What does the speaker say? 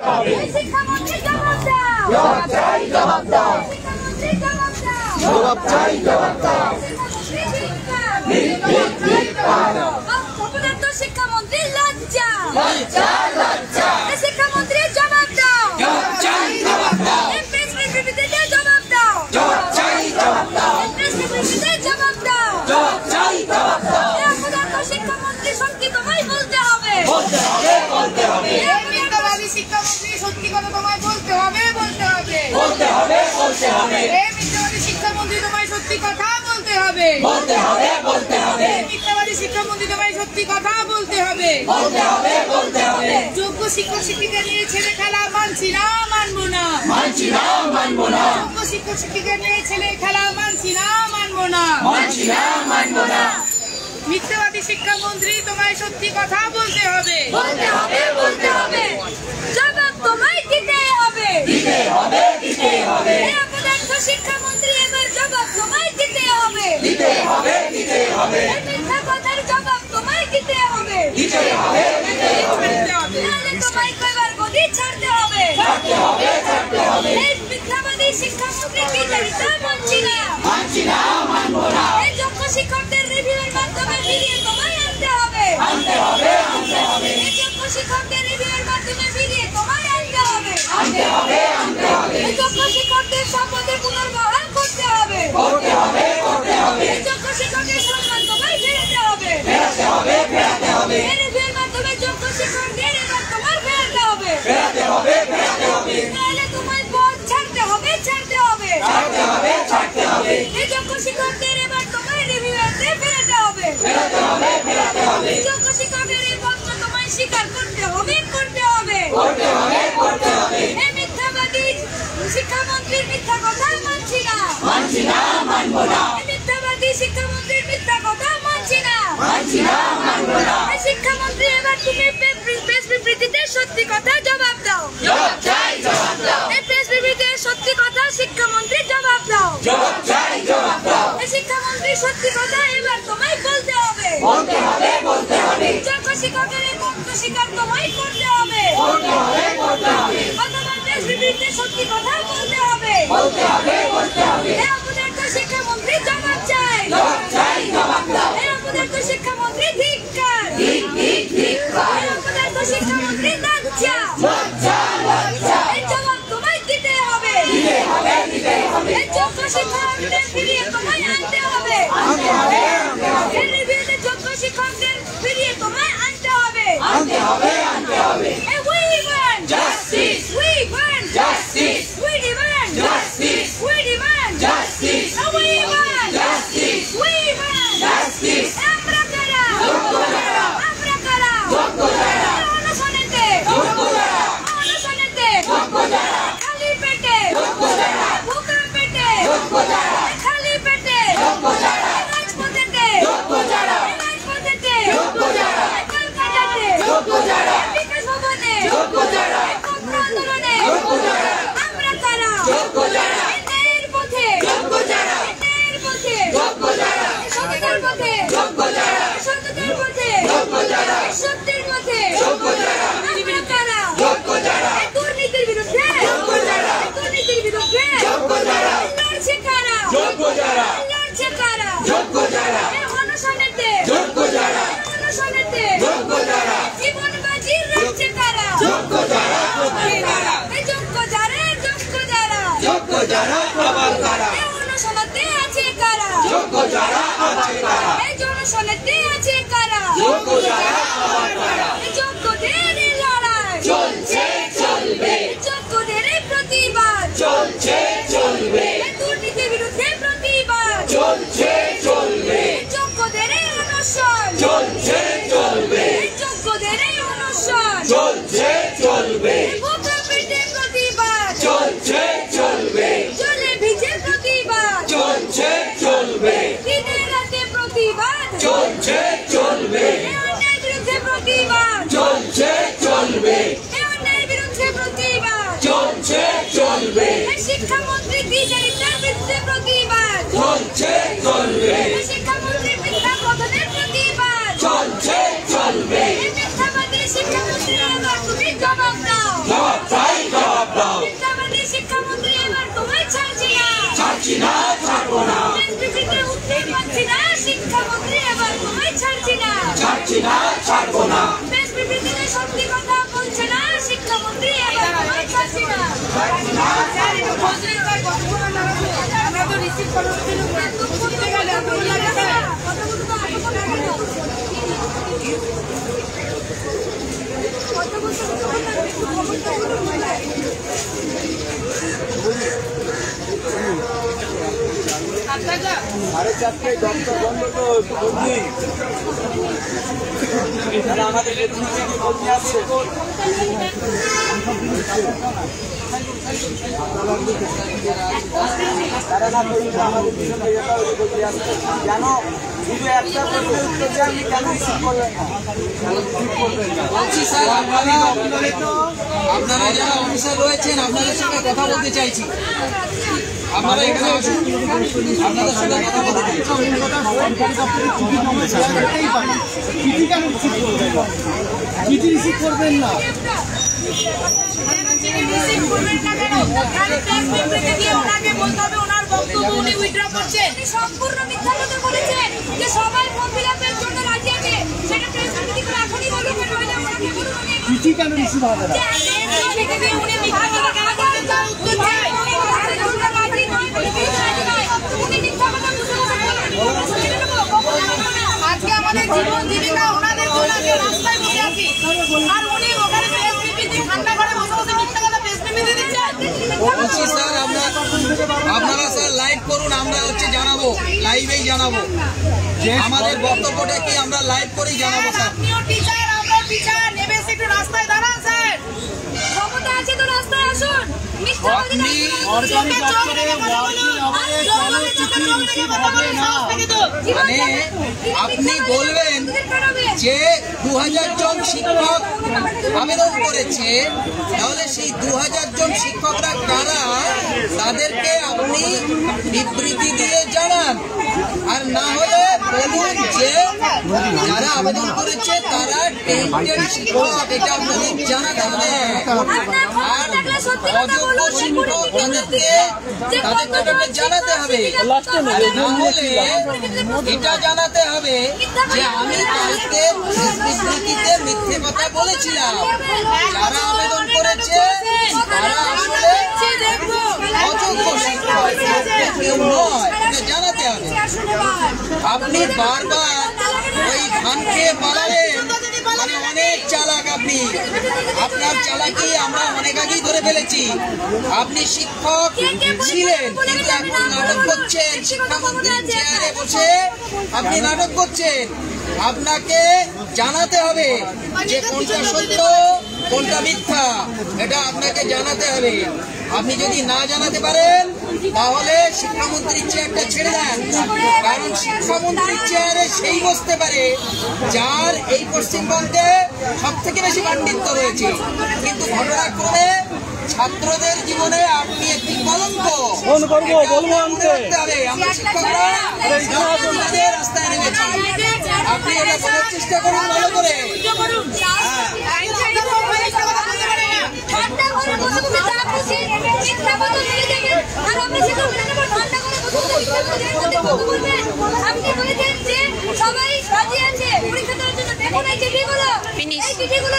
শিক্ষামন্ত্রী জবাব দাও, জবাব চাই, জবাব দাও। শিক্ষামন্ত্রী জবাব দাও, জবাব চাই, জবাব দাও। অপদার্থ শিক্ষামন্ত্রী লজ্জা, লজ্জা, লজ্জা। শিক্ষামন্ত্রী জবাব দাও, জবাব চাই, জবাব দাও। এমপিএসপিতে জবাব দাও, জবাব চাই, জবাব দাও। এমপিএসপিতে জবাব দাও, জবাব চাই, জবাব দাও। অপদার্থ শিক্ষামন্ত্রী সত্যি তোমায় বলতে হবে, বলতে হবে, বলতে হবে। শিক্ষামন্ত্রী সত্যি কথা তোমায় বলতে হবে, বলতে হবে, বলতে হবে, বলতে হবে। মিথ্যাবাদী শিক্ষামন্ত্রী তোমায় সত্যি কথা বলতে হবে, বলতে হবে, বলতে হবে। মিথ্যাবাদী শিক্ষামন্ত্রী তোমায় সত্যি কথা বলতে হবে, বলতে হবে, বলতে হবে। যোগ্য শিক্ষক শিক্ষিকা নিয়ে ছেলে খেলা মানছি না, মানবো না, মানছি না, মানবো না। যোগ্য শিক্ষক শিক্ষিকা নিয়ে ছেলে খেলা মানছি না, মানবো না, মানছি না, মানবো না। মিথ্যাবাদী শিক্ষামন্ত্রী তোমায় সত্যি কথা বলতে হবে, বলতে হবে, বলতে হবে। জবাব তোমায় দিতে হবে, দিতে হবে, দিতে হবে। অপদার্থ শিক্ষামন্ত্রী এবার জবাব তোমায় দিতে হবে, দিতে হবে, দিতে হবে। মিথ্যা কথার জবাব তোমায় দিতে হবে, দিতে হবে, দিতে হবে। নাহলে তোমায় কয়বার গদি ছাড়তে হবে, ছাড়তে হবে, ছাড়তে হবে। এই মিথ্যাবাদী শিক্ষামন্ত্রী বিচারিত মানছি না, মানছি না, মানবো না। এই যোগ্য শিক্ষকদের রিভিউয়ের মাধ্যমে ফিরিয়ে তোমায় আনতে হবে, আনতে হবে, আনতে হবে। এই যোগ্য শিক্ষকদের রিভিউয়ের মাধ্যমে ফিরিয়ে তোমায় আনতে হবে, আনতে হবে, আনতে হবে। এই যোগ্য শিক্ষকদের সম্পদে পুনর্বহাল করতে হবে, করতে হবে, করতে হবে। এই যোগ্য শিক্ষকের সম্মান তোমায় ফেরাতে হবে, ফেরাতে হবে, ফেরাতে হবে। এই রিভিউয়ের মাধ্যমে যোগ্য শিক্ষকদের এবার তোমার ফেরাতে হবে, ফেরাতে হবে, ফেরাতে হবে। নাহলে তোমায় পদ ছাড়তে হবে, ছাড়তে হবে, ছাড়তে হবে, ছাড়তে হবে। এই যোগ্য শিক্ষকদের এবার তোমায় রিভিউতে ফেরাতে হবে, ফেরাতে হবে, ফেরাতে হবে। যোগ্য শিক্ষকের এই পত্র তোমায় স্বীকার করতে হবে, করতে হবে, করতে হবে, করতে হবে। এই মিথ্যাবাদী শিক্ষামন্ত্রীর মিথ্যা কথা মানছি না, মানছি না, মানবো না। এই মিথ্যাবাদী শিক্ষামন্ত্রীর মিথ্যা কথা মানছি না, মানছি না, মানবো না। এই শিক্ষামন্ত্রী এবার তুমি প্রেস বিবৃতিতে সত্যি কথা জবাব দাও, জবাব চাই, জবাব দাও। এই প্রেস বিবৃতিতে সত্যি কথা শিক্ষামন্ত্রী জবাব দাও, জবাব চাই, জবাব দাও। এই শিক্ষামন্ত্রী সত্যি কথা এবার তোমায় বলতে হবে, বলতে হবে, বলতে হবে। যোগ্য শিক্ষকের এই পক্ষ স্বীকার তোমায় করতে হবে, করতে হবে, করতে হবে। অথবা প্রেস বিবৃতিতে সত্যি কথা বলতে হবে, বলতে হবে, বলতে হবে। এই অপদার্থ শিক্ষামন্ত্রী জবাব চাই, জবাব চাই, জবাব দাও। এই অপদার্থ শিক্ষামন্ত্রী ধিক্কার, ঠিক, ঠিক, ধিক্কার। এই অপদার্থ শিক্ষামন্ত্রী লজ্জা, লজ্জা, লজ্জা। এই জবাব তোমায় দিতে হবে, দিতে হবে, দিতে হবে। এই যোগ্য শিক্ষকদের ফিরিয়ে তোমায় আনতে হবে, আনতে হবে, আনতে হবে। এই রিভিউতে যোগ্য শিক্ষকদের ফিরিয়ে তোমায় আনতে হবে, আনতে হবে, আনতে হবে। We want justice, we want justice, we demand justice, we demand justice, we want justice, we want justice. আমরা কারা, যোগ্য যারা, আমরা কারা, যোগ্য যারা। অনশনেতে, যোগ্য যারা, অনশনেতে, যোগ্য যারা। খালি পেটে, যোগ্য যারা, ভুকা পেটে, যোগ্য যারা। খালি পেটে, যোগ্য যারা। রাজপথেতে, যোগ্য যারা। রাজপথেতে, যোগ্য যারা। কলকাতাতে, যোগ্য যারা। বিকাশ ভবনে, যোগ্য যারা। ছাত্র আন্দোলনে, যোগ্য যারা। আমরা কারা, যোগ্য যারা। ন্যায়ের পথে, যোগ্য যারা। ন্যায়ের পথে, যোগ্য যারা। সত্যের পথে, যোগ্য যারা। সত্যের পথে, যোগ্য যারা। সত্যের পথে, যোগ্য যারা। আমরা কারা, যোগ্য যারা। দুর্নীতির বিরুদ্ধে, যোগ্য যারা। দুর্নীতির বিরুদ্ধে, যোগ্য যারা। লড়ছে কারা, যোগ্য যারা। লড়ছে কারা, যোগ্য যারা। অনশনেতে, যোগ্য যারা। অনশনেতে, যোগ্য যারা। জীবন বাজি রাখছে কারা, যোগ্য যারা। এই যোগ্য যারা, যোগ্য যারা। যোগ্য যারা আবার কারা, অনশনেতে আছে কারা, যোগ্য যারা আছে কারা। এই অনশনেতে আছে কারা, যোগ্য যারা আবার কারা। এই যোগ্যদের লড়াই চলছে, চলবে। যোগ্যদের প্রতিবাদ চলছে, চলবে। দুর্নীতির বিরুদ্ধে প্রতিবাদ চলছে, চলবে। যোগ্যদের অনশন চলছে, চলবে। যোগ্যদের অনশন চলছে, চলবে। ভুকা পেটে প্রতিবাদ চলছে, চলবে। জলে ভিজে প্রতিবাদ চলছে, চলবে। দিনে রাতে প্রতিবাদ চলছে, চলবে। অন্যায়ের বিরুদ্ধে প্রতিবাদ চলছে, চলবে। অন্যায়ের বিরুদ্ধে প্রতিবাদ চলছে, চলবে। শিক্ষামন্ত্রী বিচারিতার বিরুদ্ধে প্রতিবাদ চলছে, চলবে। শিক্ষামন্ত্রী মিথ্যা কথনের প্রতিবাদ চলছে, চলবে। মিথ্যাবাদী শিক্ষামন্ত্রী এবার তুমি জবাব দাও, জবাব তোমায় ছাড়ছি না, ছাড়বো না। প্রেস বিবৃতিতে সত্যি কথা বলছে না শিক্ষামন্ত্রী, এবার তোমায় ছাড়ছি না। আমরা তো রিসিভ করতে সাড়ে চারটায় দপ্তর বন্ধ তো একটু বন্ধি আমাদের বন্ধি আসছে তারা না করলে আমাদের পিছনে বন্ধি আসছে কেন শুধু একটা প্রশ্নের উত্তর দিয়ে আপনি কেন রিসিভ করবেন না? বলছি স্যার, আপনারা যারা অফিসার রয়েছেন আপনাদের সঙ্গে কথা বলতে চাইছি। আপনারা এখানে আসুন, আপনাদের সঙ্গে কথা বলতে চাইছি। চিঠি রিসিভ করবেন না, সম্পূর্ণ মিথ্যা কথা বলেছেন যে সবাই ফর্ম ফিল-আপের জন্য রাজি আছে, সেটা প্রেস বিবৃতি করে এখনই বলবেন, নইলে ওনাকে বলুন আমি চিঠি কেন রিসিভ হবে না? উনি মিথ্যা কথা উত্তর চাই, রাজি নয়, উনি মিথ্যা কথা আজকে আমাদের জীবন জীবিকা ওনাদের জন্য আজকে রাস্তায় বসে আছি, আর উনি ওখানে প্রেস বিবৃতি ঠান্ডা করে বসে বসে মিথ্যা কথা প্রেস বিবৃতি দিচ্ছেন। বলছি স্যার, আপনারা স্যার লাইভ করুন, আমরা জানাবো, লাইভেই জানাবো আমাদের বক্তব্যটা কি, আমরা লাইভ করেই জানাবো স্যার। আপনিও টিচার, আমরাও টিচার, নেমে একটু রাস্তায় দাঁড়ান স্যার, ক্ষমতা আছে তো রাস্তায় আসুন। মানে আপনি বলবেন যে 2000 জন শিক্ষক আবেদন করেছে, তাহলে সেই 2000 জন শিক্ষকরা কারা তাদেরকে আপনি বিবৃতি দিয়ে জানান, আর না হলে বলুন যে যারা আবেদন করেছে তারা টেন্টেড শিক্ষক, এটা আপনাদের জানাতে হবে। আর অযোগ্য শিক্ষক তাদেরকে জানাতে হবে, না হলে এটা জানাতে হবে যে আমি কালকে বিবৃতিতে মিথ্যে কথা বলেছিলাম, যারা আবেদন করেছে তারা আসলে অযোগ্য শিক্ষক, কেউ নয়, এটা জানাতে হবে। আপনি বারবার ওই ধান খেয়ে পালালেন, মানে অনেক চালাক আপনি, আপনার চালাকি আমরা অনেক আগেই ধরে ফেলেছি। আপনি শিক্ষক ছিলেন কিন্তু এখন নাটক করছেন, শিক্ষামন্ত্রীর চেয়ারে বসে আপনি নাটক করছেন। আপনাকে জানাতে হবে যে কোনটা সত্য কোনটা মিথ্যা, এটা আপনাকে জানাতে হবে। আপনি যদি না জানাতে পারেন তাহলে শিক্ষামন্ত্রীর চেয়ারটা ছেড়ে দেন, কারণ শিক্ষামন্ত্রীর চেয়ারে সেই বসতে পারে যার এই পশ্চিমবঙ্গে সব থেকে বেশি পাণ্ডিত্য রয়েছে, কিন্তু ঘটনাক্রমে ছাত্রদের জীবনে আপনি একটি কলঙ্ক। আমরা শিক্ষকরা রাস্তায় নেমেছি, আপনি এটা বলার চেষ্টা করুন ভালো করে। আপনি বলেছেন যে সবাই রাজি আছে পরীক্ষা দেওয়ার জন্য, দেখুন এই চিঠিগুলো, এই চিঠিগুলো